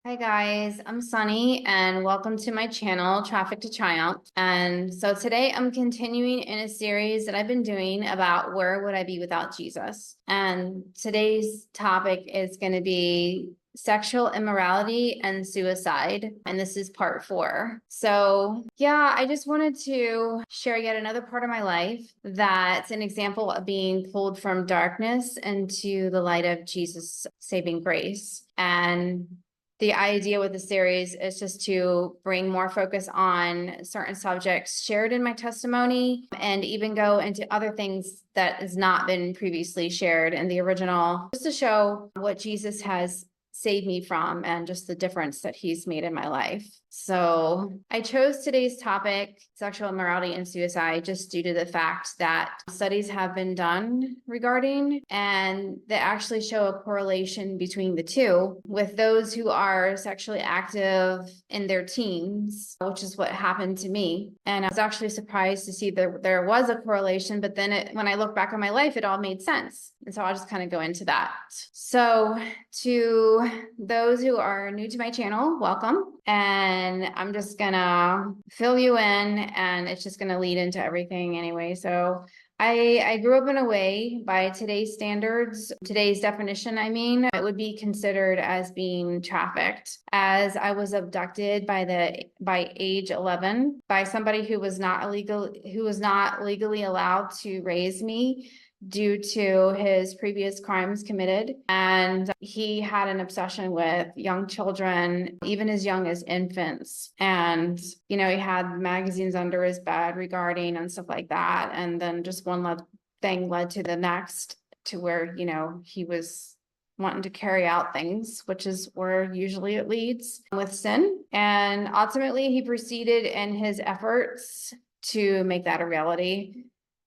Hi guys, I'm Sunny and welcome to my channel, Traffic to Triumph. And so today I'm continuing in a series that I've been doing about where would I be without Jesus? And today's topic is going to be sexual immorality and suicide. And this is part 4. So yeah, I just wanted to share yet another part of my life that's an example of being pulled from darkness into the light of Jesus' saving grace. And the idea with the series is just to bring more focus on certain subjects shared in my testimony and even go into other things that has not been previously shared in the original, just to show what Jesus has saved me from and just the difference that he's made in my life. So I chose today's topic, sexual immorality and suicide, just due to the fact that studies have been done regarding, and they actually show a correlation between the two with those who are sexually active in their teens, which is what happened to me. And I was actually surprised to see there was a correlation, but then when I look back on my life, it all made sense. And so I'll just kind of go into that. So to those who are new to my channel, welcome. And I'm just gonna fill you in, and it's just gonna lead into everything anyway. So I grew up in a way, by today's standards, today's definition, I mean, it would be considered as being trafficked, as I was abducted by age 11 by somebody who was not legally allowed to raise me due to his previous crimes committed. And he had an obsession with young children, even as young as infants. And, he had magazines under his bed regarding and stuff like that. And then just one thing led to the next, to where, he was wanting to carry out things, which is where usually it leads with sin. And ultimately, he proceeded in his efforts to make that a reality.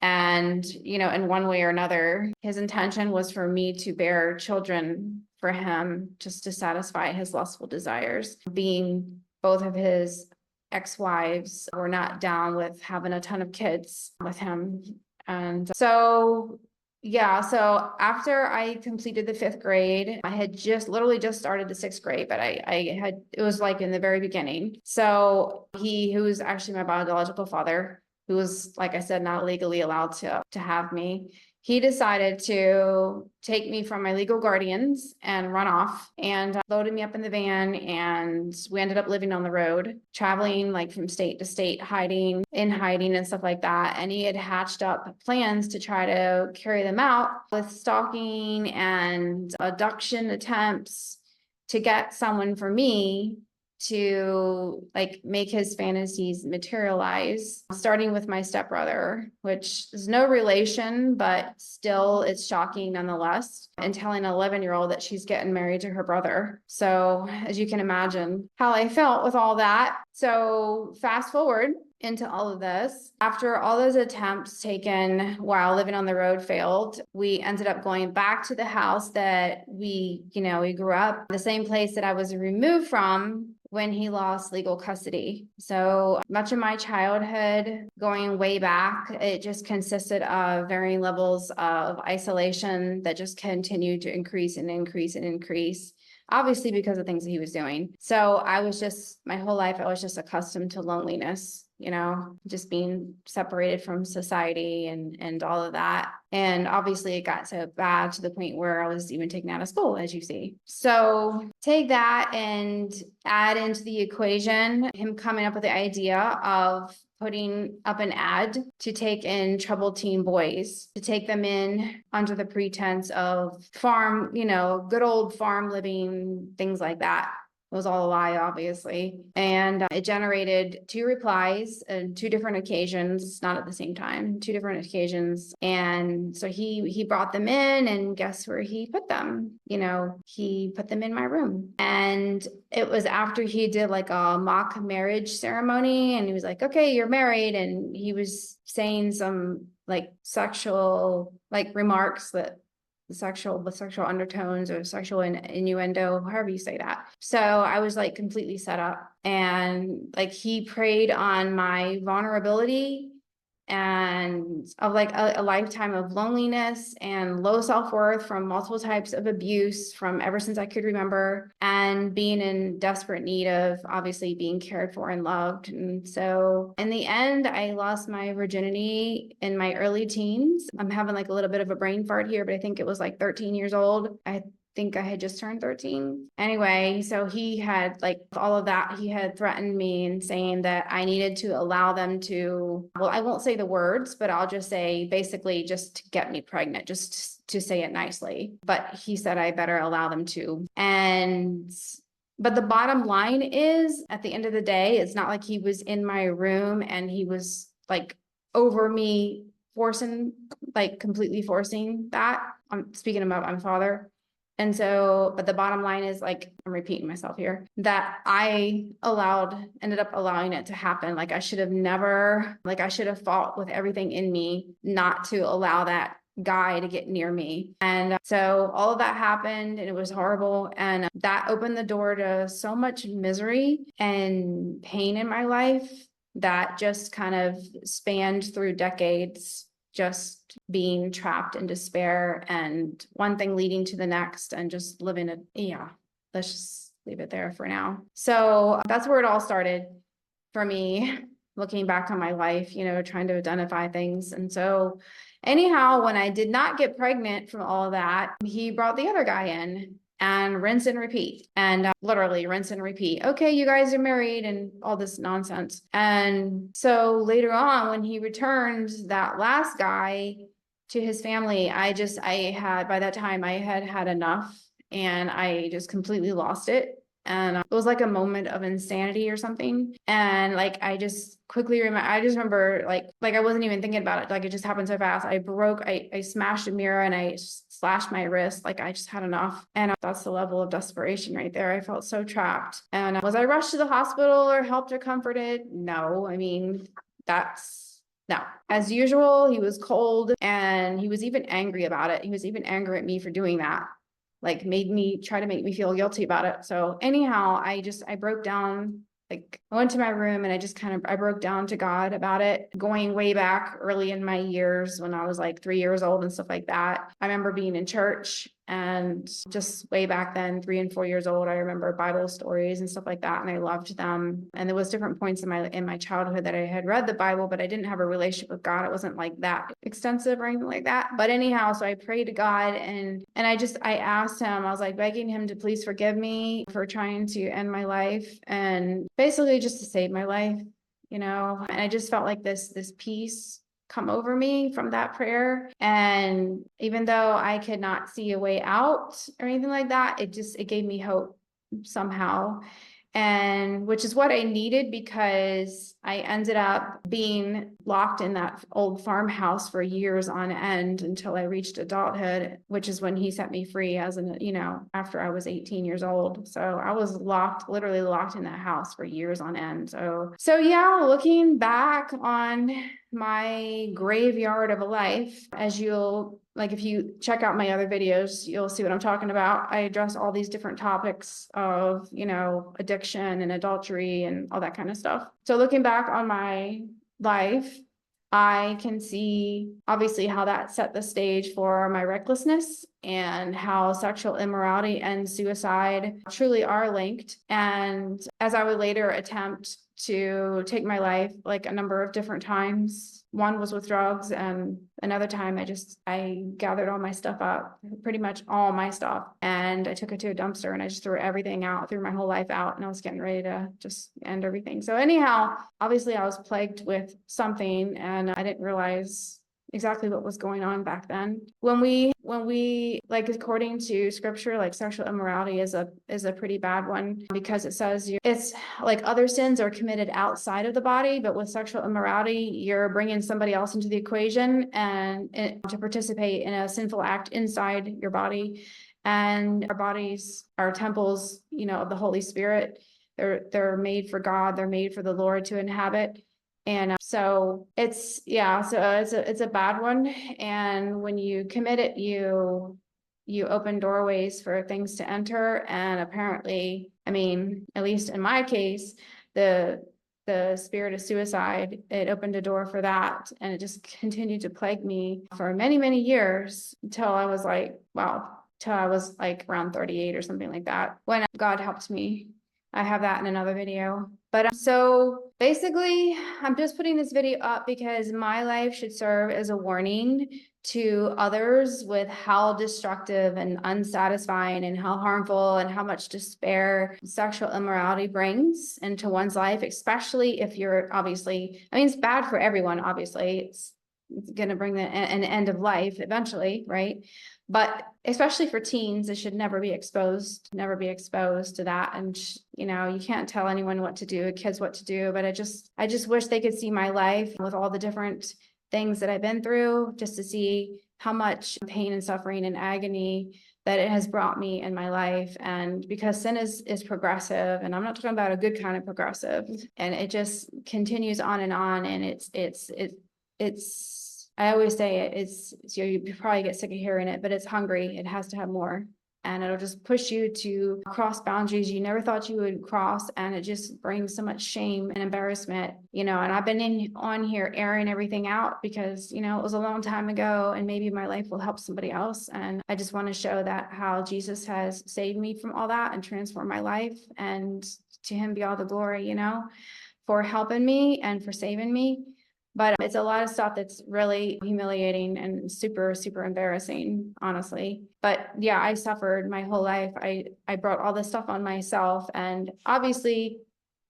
And, in one way or another, his intention was for me to bear children for him, just to satisfy his lustful desires. Being both of his ex-wives were not down with having a ton of kids with him. And so, yeah, so after I completed the 5th grade, I had literally just started the 6th grade, but it was like in the very beginning. So who was actually my biological father, who was, like I said, not legally allowed to have me, he decided to take me from my legal guardians and run off, and loaded me up in the van. And we ended up living on the road, traveling like from state to state, hiding and stuff like that. And he had hatched up plans to try to carry them out with stalking and abduction attempts to get someone for me to like make his fantasies materialize, starting with my stepbrother, which is no relation, but still it's shocking nonetheless, and telling an 11-year-old that she's getting married to her brother. So as you can imagine how I felt with all that. So fast forward into all of this, after all those attempts taken while living on the road failed, we ended up going back to the house that we grew up, the same place that I was removed from when he lost legal custody. So much of my childhood, going way back, it just consisted of varying levels of isolation that just continued to increase and increase and increase, obviously because of things that he was doing. So my whole life, I was just accustomed to loneliness, just being separated from society and all of that. And obviously it got so bad to the point where I was even taken out of school, as you see. So take that and add into the equation him coming up with the idea of putting up an ad to take in troubled teen boys, to take them in under the pretense of farm, good old farm living, things like that. It was all a lie, obviously. And it generated 2 replies and 2 different occasions, not at the same time, 2 different occasions. And so he brought them in, and guess where he put them? He put them in my room. And it was after he did like a mock marriage ceremony, and he was like, okay, you're married. And he was saying some like sexual remarks that with sexual undertones or sexual innuendo, however you say that. So I was like completely set up, and like he preyed on my vulnerability and of like a lifetime of loneliness and low self-worth from multiple types of abuse from ever since I could remember, and being in desperate need of obviously being cared for and loved. And so in the end, I lost my virginity in my early teens. I'm having like a little bit of a brain fart here, but I think it was like 13 years old. I think I had just turned 13. Anyway, so he had like all of that. He had threatened me and saying that I needed to allow them to, well, I won't say the words, but I'll just say basically just to get me pregnant, just to say it nicely. But he said I better allow them to. But the bottom line is, at the end of the day, it's not like he was in my room and he was like over me forcing, like completely forcing that. I'm speaking about my father. And so, but the bottom line is, like, I'm repeating myself here, that I ended up allowing it to happen. Like I should have fought with everything in me not to allow that guy to get near me. And so all of that happened and it was horrible. And that opened the door to so much misery and pain in my life that just kind of spanned through decades, just being trapped in despair and one thing leading to the next and just living let's just leave it there for now. So that's where it all started for me, looking back on my life, trying to identify things. And so anyhow, when I did not get pregnant from all of that, he brought the other guy in and rinse and repeat, and literally rinse and repeat. Okay, you guys are married and all this nonsense. And so later on, when he returned that last guy to his family, by that time I had had enough and I just completely lost it. And it was like a moment of insanity or something. And like, I just remember like I wasn't even thinking about it. Like it just happened so fast. I smashed a mirror and I slashed my wrist. Like I just had enough. And that's the level of desperation right there. I felt so trapped. And was I rushed to the hospital or helped or comforted? No. I mean, no. As usual, he was cold and he was even angry about it. He was even angry at me for doing that. Like try to make me feel guilty about it. So anyhow, I broke down. Like I went to my room and I broke down to God about it, going way back early in my years when I was like 3 years old and stuff like that. I remember being in church and just way back then, 3 and 4 years old, I remember Bible stories and stuff like that. And I loved them. And there was different points in my childhood that I had read the Bible, but I didn't have a relationship with God. It wasn't like that extensive or anything like that. But anyhow, so I prayed to God and I asked him, I was like begging him to please forgive me for trying to end my life and basically just to save my life, and I just felt like this peace come over me from that prayer. And even though I could not see a way out or anything like that, it gave me hope somehow. And which is what I needed, because I ended up being locked in that old farmhouse for years on end until I reached adulthood, which is when he set me free after I was 18 years old. So I was literally locked in that house for years on end. So yeah, looking back on my graveyard of a life, if you check out my other videos, you'll see what I'm talking about. I address all these different topics of, addiction and adultery and all that kind of stuff. So looking back on my life, I can see obviously how that set the stage for my recklessness and how sexual immorality and suicide truly are linked. And as I would later attempt to take my life like a number of different times, one was with drugs, and another time I gathered all my stuff up, pretty much all my stuff, and I took it to a dumpster and I just threw everything out, threw my whole life out, and I was getting ready to just end everything. So anyhow, obviously I was plagued with something and I didn't realize exactly what was going on back then. When we like, according to scripture, like sexual immorality is a pretty bad one, because it says it's like other sins are committed outside of the body, but with sexual immorality, you're bringing somebody else into the equation and to participate in a sinful act inside your body. And our bodies are temples, of the Holy Spirit. They're made for God. They're made for the Lord to inhabit. And so it's a bad one. And when you commit it, you open doorways for things to enter. And apparently, I mean, at least in my case, the the spirit of suicide, it opened a door for that. And it just continued to plague me for many, many years until I was like, wow, till I was like around 38 or something like that, when God helped me. I have that in another video. But so basically, I'm just putting this video up because my life should serve as a warning to others with how destructive and unsatisfying and how harmful and how much despair sexual immorality brings into one's life, especially if you're obviously, I mean, it's bad for everyone, obviously. It's going to bring an end of life eventually, right? But especially for teens, they should never be exposed to that. And, you know, you can't tell anyone what to do, kids what to do, but I just wish they could see my life with all the different things that I've been through, just to see how much pain and suffering and agony that it has brought me in my life. And because sin is progressive, and I'm not talking about a good kind of progressive, and it just continues on, and it's I always say it's you probably get sick of hearing it, but it's hungry. It has to have more. And it'll just push you to cross boundaries you never thought you would cross. And it just brings so much shame and embarrassment, you know. And I've been on here airing everything out because, you know, it was a long time ago and maybe my life will help somebody else. And I just want to show that how Jesus has saved me from all that and transformed my life. And to him be all the glory, you know, for helping me and for saving me. But it's a lot of stuff that's really humiliating and super, super embarrassing, honestly. But yeah, I suffered my whole life. I brought all this stuff on myself. And obviously,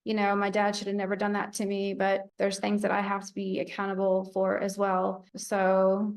you know, my dad should have never done that to me, but there's things that I have to be accountable for as well. So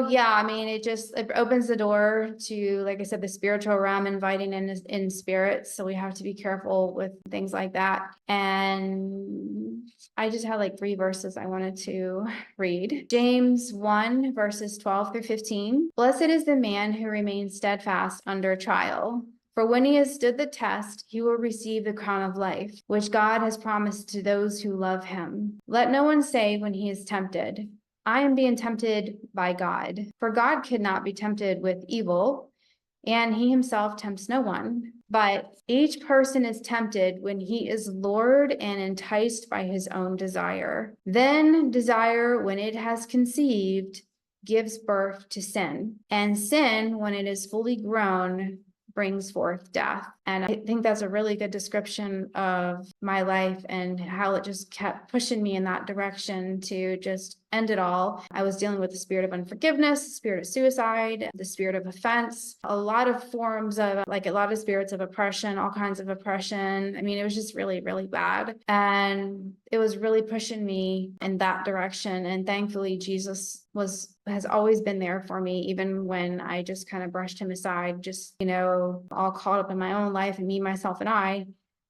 yeah, I mean, it opens the door to, like I said, the spiritual realm, inviting in spirits. So we have to be careful with things like that. And I just had like 3 verses I wanted to read. James 1 verses 12 through 15. Blessed is the man who remains steadfast under trial. For when he has stood the test, he will receive the crown of life, which God has promised to those who love him. Let no one say when he is tempted, I am being tempted by God. For God could not be tempted with evil, and he himself tempts no one. But each person is tempted when he is lured and enticed by his own desire. Then desire, when it has conceived, gives birth to sin. And sin, when it is fully grown, brings forth death. And I think that's a really good description of my life and how it just kept pushing me in that direction to just end it all. I was dealing with the spirit of unforgiveness, the spirit of suicide, the spirit of offense, a lot of forms of, like, a lot of spirits of oppression, all kinds of oppression. I mean, it was just really, really bad. And it was really pushing me in that direction. And thankfully, Jesus has always been there for me, even when I just kind of brushed him aside, just, you know, all caught up in my own life and me, myself, and I.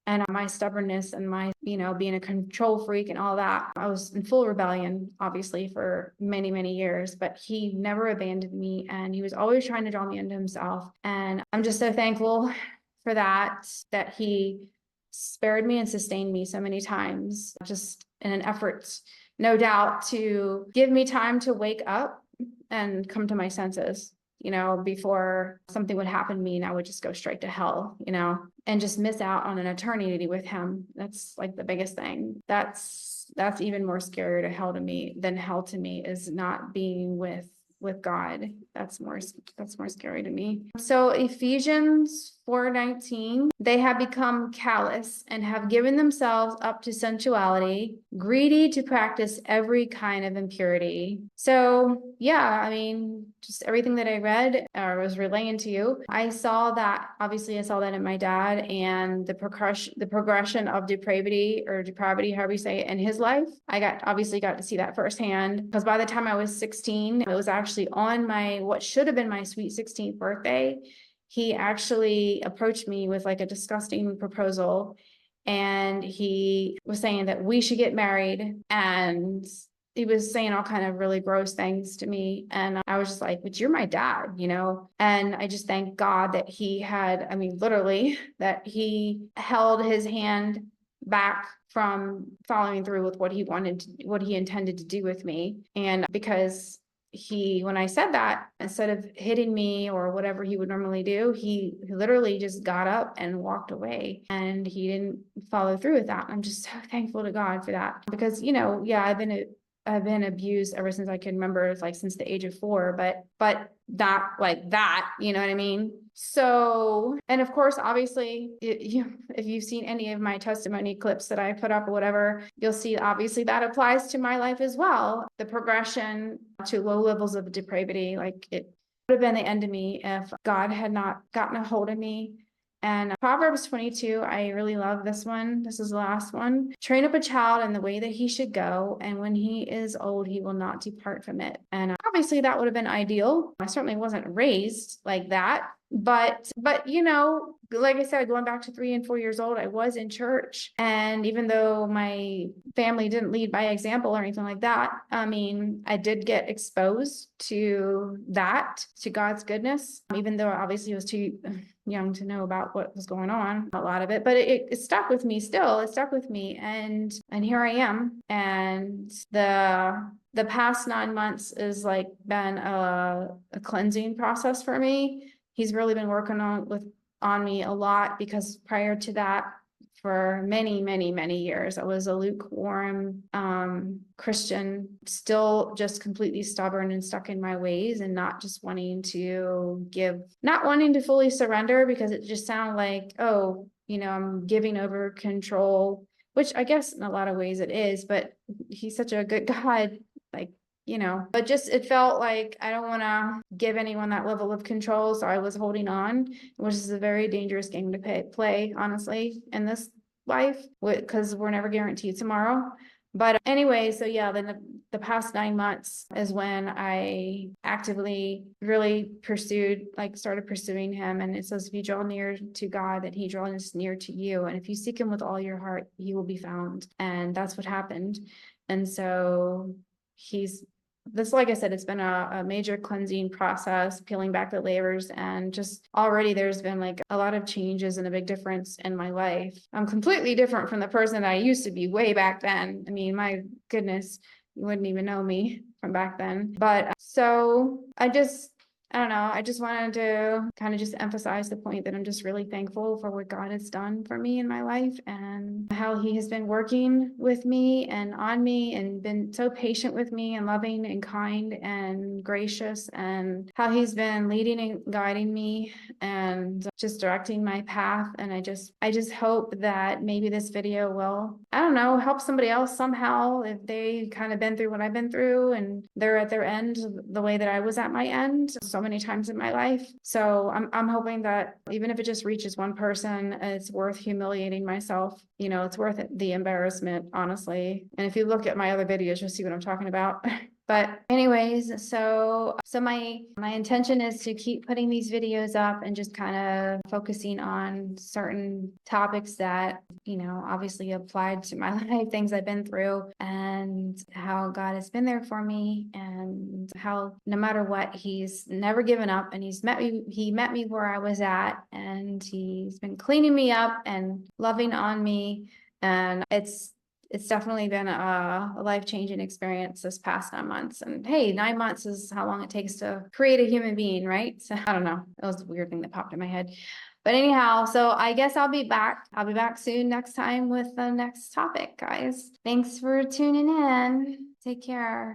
And my stubbornness and my, you know, being a control freak and all that. I was in full rebellion, obviously, for many, many years, but he never abandoned me. And he was always trying to draw me into himself. And I'm just so thankful for that he spared me and sustained me so many times, just in an effort, no doubt, to give me time to wake up and come to my senses, you know, before something would happen to me and I would just go straight to hell, you know, and just miss out on an eternity with him. That's like the biggest thing. That's even more scary than hell to me, is not being with God. That's more scary to me. So Ephesians 4:19, they have become callous and have given themselves up to sensuality, greedy to practice every kind of impurity. So yeah, I mean, just everything that I read or was relaying to you, I saw that in my dad, and the progression of depravity, however you say it, in his life. I got to see that firsthand, because by the time I was 16, it was actually on what should have been my sweet 16th birthday. He actually approached me with like a disgusting proposal, and he was saying that we should get married, and he was saying all kind of really gross things to me. And I was just like, but you're my dad, you know? And I just thank God that literally, that he held his hand back from following through with what he intended to do with me. And because when I said that, instead of hitting me or whatever he would normally do, he literally just got up and walked away, and he didn't follow through with that. I'm just so thankful to God for that, because, yeah, I've been abused ever since I can remember. It's like since the age of 4, but not like that, you know what I mean? So, and of course, obviously, if you've seen any of my testimony clips that I put up or whatever, you'll see obviously that applies to my life as well. The progression to low levels of depravity, like it would have been the end of me if God had not gotten a hold of me. And Proverbs 22, I really love this one. This is the last one. Train up a child in the way that he should go, and when he is old, he will not depart from it. And obviously that would have been ideal. I certainly wasn't raised like that. But like I said, going back to 3 and 4 years old, I was in church. And even though my family didn't lead by example or anything like that, I mean, I did get exposed to that, to God's goodness, even though obviously I was too young to know about what was going on, a lot of it, but it stuck with me still. It stuck with me. And here I am. And the past 9 months is like been a cleansing process for me. He's really been working on me a lot, because prior to that, for many, many, many years, I was a lukewarm Christian, still just completely stubborn and stuck in my ways, and not wanting to fully surrender, because it just sounded like, oh, I'm giving over control, which I guess in a lot of ways it is, but he's such a good God, like, but just, it felt like I don't want to give anyone that level of control. So I was holding on, which is a very dangerous game to play, honestly, in this life, because we're never guaranteed tomorrow. But anyway, so yeah, then the past 9 months is when I actively really started pursuing him. And it says, if you draw near to God, then he draws near to you. And if you seek him with all your heart, he will be found. And that's what happened. And so like I said, it's been a major cleansing process, peeling back the layers, and just already there's been like a lot of changes and a big difference in my life. I'm completely different from the person that I used to be way back then. I mean, my goodness, you wouldn't even know me from back then. But so I don't know. I just wanted to kind of just emphasize the point that I'm just really thankful for what God has done for me in my life, and how he has been working with me and on me, and been so patient with me, and loving and kind and gracious, and how he's been leading and guiding me and just directing my path. And I just hope that maybe this video will, I don't know, help somebody else somehow, if they kind of been through what I've been through, and they're at their end the way that I was at my end so many times in my life. So I'm hoping that even if it just reaches one person, it's worth humiliating myself. It's worth it, the embarrassment, honestly. And if you look at my other videos, you'll see what I'm talking about. But anyways, so my intention is to keep putting these videos up and just kind of focusing on certain topics that, obviously applied to my life, things I've been through, and how God has been there for me, and how no matter what, he's never given up, and he met me where I was at, and he's been cleaning me up and loving on me. And it's definitely been a life-changing experience this past 9 months. And hey, 9 months is how long it takes to create a human being, right? So I don't know. That was a weird thing that popped in my head. But anyhow, so I guess I'll be back. I'll be back soon next time with the next topic, guys. Thanks for tuning in. Take care.